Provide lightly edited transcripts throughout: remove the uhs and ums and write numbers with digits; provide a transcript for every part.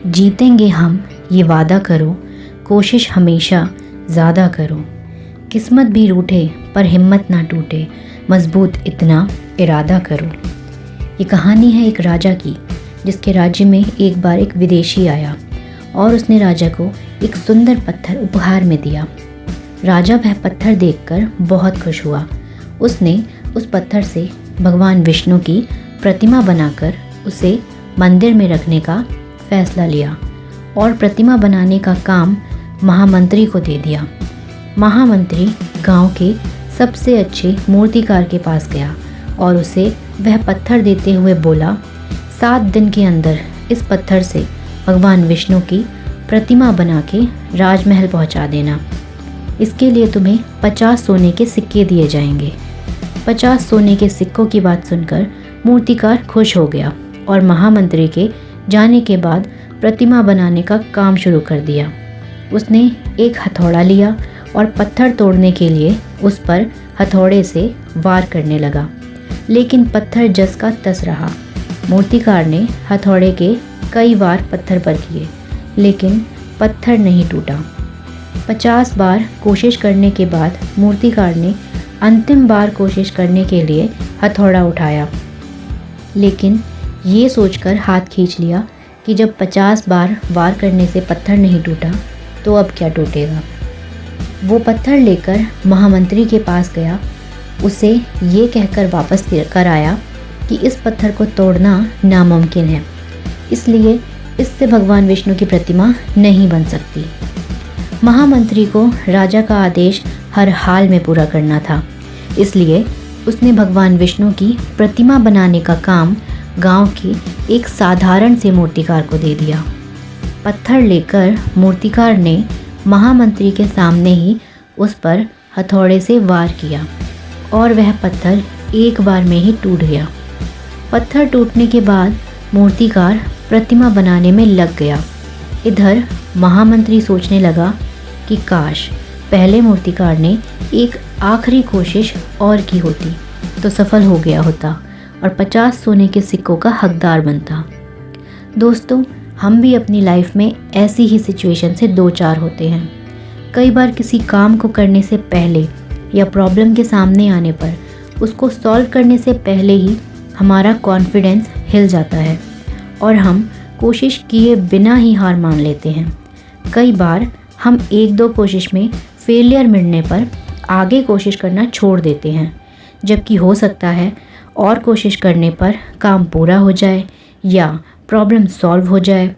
जीतेंगे हम ये वादा करो, कोशिश हमेशा ज़्यादा करो। किस्मत भी रूठे पर हिम्मत ना टूटे, मजबूत इतना इरादा करो। ये कहानी है एक राजा की, जिसके राज्य में एक बार एक विदेशी आया और उसने राजा को एक सुंदर पत्थर उपहार में दिया। राजा वह पत्थर देखकर बहुत खुश हुआ। उसने उस पत्थर से भगवान विष्णु की प्रतिमा बनाकर उसे मंदिर में रखने का फैसला लिया और प्रतिमा बनाने का काम महामंत्री को दे दिया। महामंत्री गांव के सबसे अच्छे मूर्तिकार के पास गया और उसे वह पत्थर देते हुए बोला, 7 दिन के अंदर इस पत्थर से भगवान विष्णु की प्रतिमा बना के राजमहल पहुंचा देना। इसके लिए तुम्हें 50 सोने के सिक्के दिए जाएंगे। 50 सोने के सिक्कों की बात सुनकर मूर्तिकार खुश हो गया और महामंत्री के जाने के बाद प्रतिमा बनाने का काम शुरू कर दिया। उसने एक हथौड़ा लिया और पत्थर तोड़ने के लिए उस पर हथौड़े से वार करने लगा, लेकिन पत्थर जस का तस रहा। मूर्तिकार ने हथौड़े के कई वार पत्थर पर किए, लेकिन पत्थर नहीं टूटा। 50 बार कोशिश करने के बाद मूर्तिकार ने अंतिम बार कोशिश करने के लिए हथौड़ा उठाया, लेकिन ये सोचकर हाथ खींच लिया कि जब 50 बार वार करने से पत्थर नहीं टूटा तो अब क्या टूटेगा। वो पत्थर लेकर महामंत्री के पास गया। उसे ये कहकर वापस कर आया कि इस पत्थर को तोड़ना नामुमकिन है, इसलिए इससे भगवान विष्णु की प्रतिमा नहीं बन सकती। महामंत्री को राजा का आदेश हर हाल में पूरा करना था, इसलिए उसने भगवान विष्णु की प्रतिमा बनाने का काम गांव के एक साधारण से मूर्तिकार को दे दिया। पत्थर लेकर मूर्तिकार ने महामंत्री के सामने ही उस पर हथौड़े से वार किया और वह पत्थर एक बार में ही टूट गया। पत्थर टूटने के बाद मूर्तिकार प्रतिमा बनाने में लग गया। इधर महामंत्री सोचने लगा कि काश पहले मूर्तिकार ने एक आखिरी कोशिश और की होती तो सफल हो गया होता और 50 सोने के सिक्कों का हकदार बनता। दोस्तों, हम भी अपनी लाइफ में ऐसी ही सिचुएशन से दो चार होते हैं। कई बार किसी काम को करने से पहले या प्रॉब्लम के सामने आने पर उसको सॉल्व करने से पहले ही हमारा कॉन्फिडेंस हिल जाता है और हम कोशिश किए बिना ही हार मान लेते हैं। कई बार हम 1-2 कोशिश में फेलियर मिलने पर आगे कोशिश करना छोड़ देते हैं, जबकि हो सकता है और कोशिश करने पर काम पूरा हो जाए या प्रॉब्लम सॉल्व हो जाए।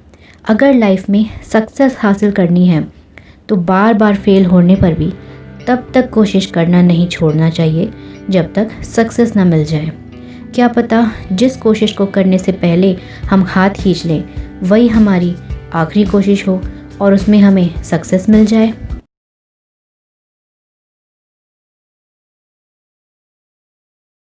अगर लाइफ में सक्सेस हासिल करनी है तो बार बार फेल होने पर भी तब तक कोशिश करना नहीं छोड़ना चाहिए जब तक सक्सेस ना मिल जाए। क्या पता जिस कोशिश को करने से पहले हम हाथ खींच लें वही हमारी आखिरी कोशिश हो और उसमें हमें सक्सेस मिल जाए।